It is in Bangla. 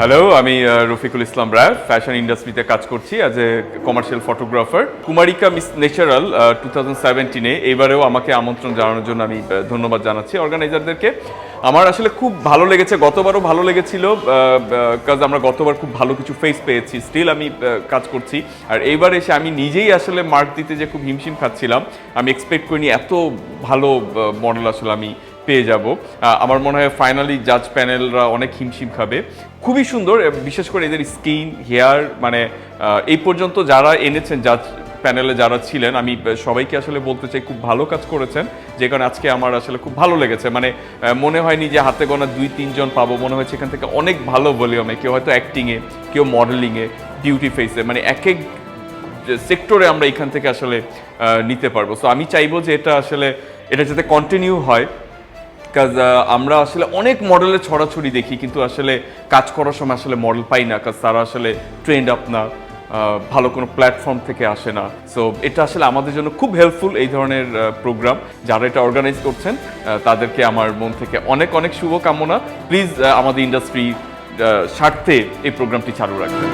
হ্যালো, আমি রফিকুল ইসলাম রায় ফ্যাশন ইন্ডাস্ট্রিতে কাজ করছি as a commercial photographer. Kumarika miss natural 2017-এ এবারেও আমাকে আমন্ত্রণ জানানোর জন্য আমি ধন্যবাদ জানাচ্ছি অর্গানাইজারদেরকে। আমার আসলে খুব ভালো লেগেছে, গতবারও ভালো লেগেছিল কাজ আমরা গতবার খুব ভালো কিছু ফেস পেয়েছি, স্টিল আমি কাজ করছি। আর এইবার এসে আমি নিজেই আসলে মার্ক দিতে যে খুব হিমশিম খাচ্ছিলাম, আমি এক্সপেক্ট করিনি এত ভালো মডেল আসলে আমি পেয়ে যাব। আমার মনে হয় ফাইনালি জাজ প্যানেলরা অনেক হিমশিম খাবে। খুবই সুন্দর, বিশেষ করে এদের স্কিন, হেয়ার, মানে এই পর্যন্ত যারা এনেছেন জাজ প্যানেলে যারা ছিলেন, আমি সবাইকে আসলে বলতে চাই খুব ভালো কাজ করেছেন, যে কারণে আজকে আমার আসলে খুব ভালো লেগেছে। মানে মনে হয়নি যে হাতে গোনা 2-3 জন পাবো, মনে হয়েছে এখান থেকে অনেক ভালো ভলিউমে, কেউ হয়তো অ্যাক্টিংয়ে, কেউ মডেলিংয়ে, বিউটি ফেসে, মানে এক এক সেক্টরে আমরা এখান থেকে আসলে নিতে পারবো। সো আমি চাইবো যে এটা যাতে কন্টিনিউ হয়, কাজ আমরা আসলে অনেক মডেলের ছড়াছড়ি দেখি, কিন্তু আসলে কাজ করার সময় আসলে মডেল পাই না, কাজ তারা আসলে ট্রেন্ড আপ না, ভালো কোনো প্ল্যাটফর্ম থেকে আসে না। সো এটা আসলে আমাদের জন্য খুব হেল্পফুল এই ধরনের প্রোগ্রাম। যারা এটা অর্গানাইজ করছেন তাদেরকে আমার মন থেকে অনেক অনেক শুভকামনা। প্লিজ আমাদের ইন্ডাস্ট্রি স্বার্থে এই প্রোগ্রামটি চালু রাখবেন।